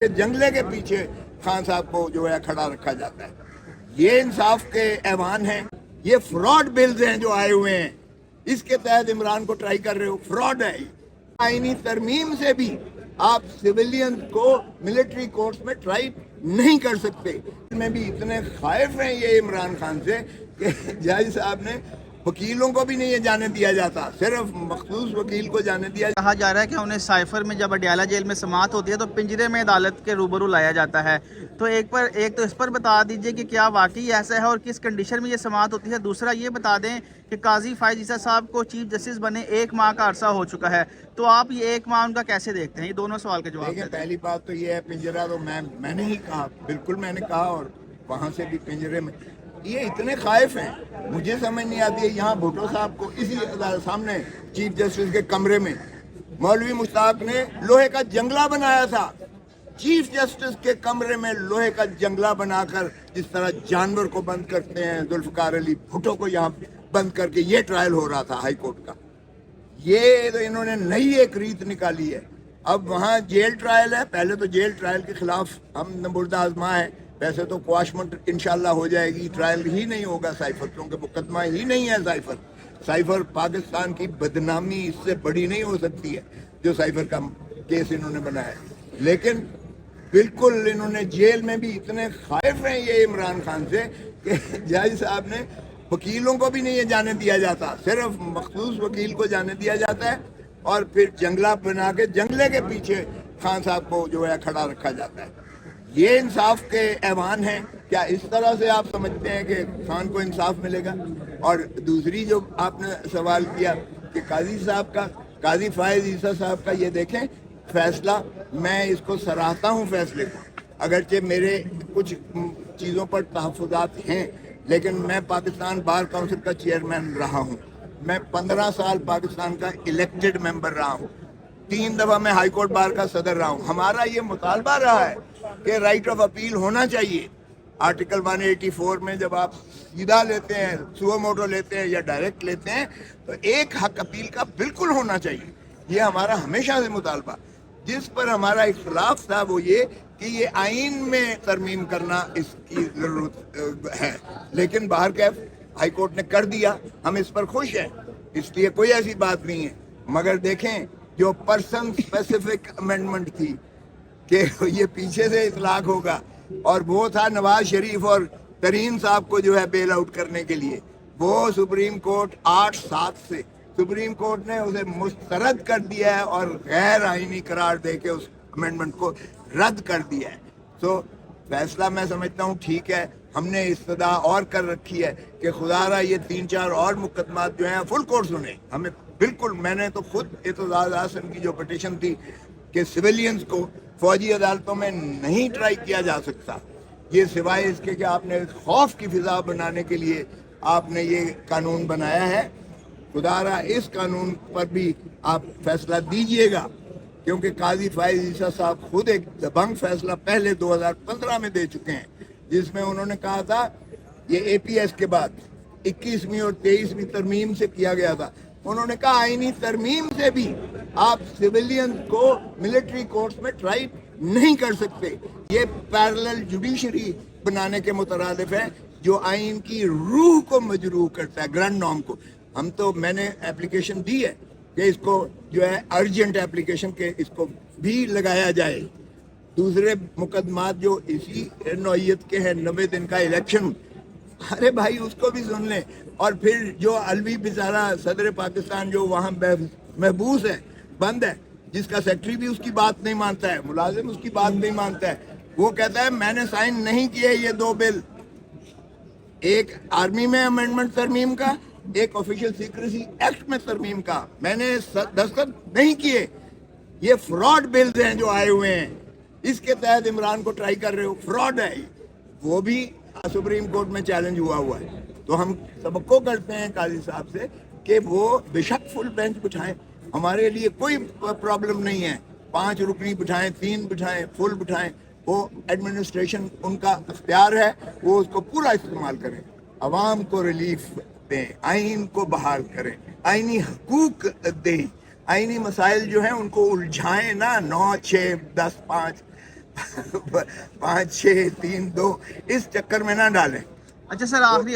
जंगले के पीछे खान साहब को जो है खड़ा रखा जाता है। ये इंसाफ के ऐवान हैं, ये फ्रॉड बिल्स हैं जो आए हुए हैं, इसके तहत इमरान को ट्राई कर रहे हो, फ्रॉड है। आईनी तरमीम से भी आप सिविलियन को मिलिट्री कोर्ट्स में ट्राई नहीं कर सकते। में भी इतने खाइफ हैं ये इमरान खान से कि जज साहब ने वकीलों को भी नहीं जाने दिया जाता, सिर्फ मखसूस वकील को जाने दिया। कहा जा रहा है कि उन्हें साइफर में जब अडयाला जेल में समाअत होती है तो पिंजरे में अदालत के रूबरू लाया जाता है। तो एक तो इस पर बता दीजिए कि क्या वाकई ऐसा है और किस कंडीशन में ये समाअत होती है। दूसरा ये बता दें कि काजी फायज ईसा साहब को चीफ जस्टिस बने 1 माह का अरसा हो चुका है, तो आप ये 1 माह उनका कैसे देखते हैं? ये दोनों सवाल के जवाब। पहली बात तो ये है, पिंजरा तो मैंने ही कहा, बिल्कुल मैंने कहा, और वहाँ से भी पिंजरे में ये इतने खाइफ हैं, मुझे समझ नहीं आती है। यहाँ भुट्टो साहब को इसी सामने चीफ जस्टिस के कमरे में मौलवी मुश्ताक ने लोहे का जंगला बनाया था। चीफ जस्टिस के कमरे में लोहे का जंगला बनाकर जिस तरह जानवर को बंद करते हैं, जुल्फकार अली भुट्टो को यहाँ बंद करके ये ट्रायल हो रहा था हाई कोर्ट का। ये तो इन्होंने नई एक रीत निकाली है। अब वहाँ जेल ट्रायल है, पहले तो जेल ट्रायल के खिलाफ हम मुर्दा आजमा है, वैसे तो क्वाशमेंट इंशाल्लाह हो जाएगी, ट्रायल ही नहीं होगा साइफर, क्योंकि मुकदमा ही नहीं है साइफर। साइफर पाकिस्तान की बदनामी इससे बड़ी नहीं हो सकती है जो साइफर का केस इन्होंने बनाया। लेकिन बिल्कुल इन्होंने जेल में भी इतने खाइफ हैं ये इमरान खान से कि जज साहब ने वकीलों को भी नहीं जाने दिया जाता, सिर्फ मखसूस वकील को जाने दिया जाता है, और फिर जंगला बना के जंगले के पीछे खान साहब को जो है खड़ा रखा जाता है। ये इंसाफ के ऐवान हैं क्या? इस तरह से आप समझते हैं कि खान को इंसाफ मिलेगा? और दूसरी जो आपने सवाल किया कि काजी साहब का, काजी फायज ईसा साहब का, ये देखें फैसला, मैं इसको सराहता हूँ फैसले को, अगरचे मेरे कुछ चीज़ों पर तहफ़्फ़ुज़ात हैं, लेकिन मैं पाकिस्तान बार काउंसिल का चेयरमैन रहा हूँ, मैं 15 साल पाकिस्तान का इलेक्टेड मेंबर रहा हूँ, 3 दफ़ा मैं हाई कोर्ट बार का सदर रहा हूँ। हमारा ये मुतालबा रहा है कि राइट ऑफ अपील होना चाहिए। आर्टिकल 184 में जब आप सीधा लेते हैं, सुओ मोटो लेते हैं या डायरेक्ट लेते हैं, तो एक हक अपील का बिल्कुल होना चाहिए। ये हमारा हमेशा से मुतालबा। जिस पर हमारा इख्तिलाफ था वो ये कि ये आइन में तरमीम करना इसकी ज़रूरत है, लेकिन बाहर कैफ हाई कोर्ट ने कर दिया, हम इस पर खुश हैं, इसलिए कोई ऐसी बात नहीं है। मगर देखें, जो पर्सन स्पेसिफिक अमेंडमेंट थी कि ये पीछे से इतलाक होगा, और वो था नवाज शरीफ और तरीन साहब को जो है बेल आउट करने के लिए, वो सुप्रीम कोर्ट 8-7 से सुप्रीम कोर्ट ने उसे मुस्तरद कर दिया है और गैर आईनी करार दे के उस अमेंडमेंट को रद्द कर दिया है। तो फैसला मैं समझता हूँ ठीक है। हमने इस्तदा और कर रखी है कि खुदारा ये 3-4 और मुकदमात जो हैं फुल कोर्ट सुने। हमें बिल्कुल, मैंने तो खुद एतजाज हासन की जो पिटीशन थी कि सिविलियंस को फौजी अदालतों में नहीं ट्राई किया जा सकता, ये सिवाय इसके कि आपने खौफ की फिजा बनाने के लिए आपने ये कानून बनाया है। खुदारा इस कानून पर भी आप फैसला दीजिएगा, क्योंकि काजी फायज ईसा साहब खुद एक दबंग फैसला पहले 2015 में दे चुके हैं, जिसमें उन्होंने कहा था, ये APS के बाद 21वीं और 23वीं तरमीम से किया गया था, उन्होंने कहा आईनी तरमीम से भी आप सिविलियन को मिलिट्री कोर्ट्स में ट्राई नहीं कर सकते। ये पैरेलल जुडिशरी बनाने के मुतरादिफ है, जो आइन की रूह को मजरूह करता है, ग्रैंड नॉर्म को। मैंने एप्लीकेशन दी है कि इसको जो है अर्जेंट एप्लीकेशन के इसको भी लगाया जाए। दूसरे मुकदमात जो इसी नौइयत के हैं, 90 दिन का इलेक्शन, अरे भाई उसको भी सुन लें। और फिर जो अलवी बेचारा सदर पाकिस्तान जो वहाँ महबूस है, बंद है, जिसका सेक्रेटरी भी उसकी बात नहीं मानता है, मुलाजिम उसकी बात नहीं मानता है, वो कहता है मैंने साइन नहीं किए ये 2 बिल, एक आर्मी में अमेंडमेंट तरमीम का, एक ऑफिशियल सीक्रेसी एक्ट में तरमीम का, मैंने दस्तखत नहीं किए। ये फ्रॉड बिल्स हैं जो आए हुए हैं, इसके तहत इमरान को ट्राई कर रहे हो, फ्रॉड है। वो भी सुप्रीम कोर्ट में चैलेंज हुआ है। तो हम सबको करते हैं काजी साहब से कि वो बेशक फुल बेंच बिठाएं, हमारे लिए कोई प्रॉब्लम नहीं है, 5 रुकनी बिठाएं, 3 बिठाएं, फुल बिठाएं, वो एडमिनिस्ट्रेशन उनका इख्तियार है, वो उसको पूरा इस्तेमाल करें, अवाम को रिलीफ दें, आइन को बहाल करें, आइनी हकूक दें, आइनी मसाइल जो हैं उनको उलझाएं ना 9, 6, 10, 5। 5, 6, 3, 2 इस चक्कर में ना डालें। अच्छा सर, आखिरी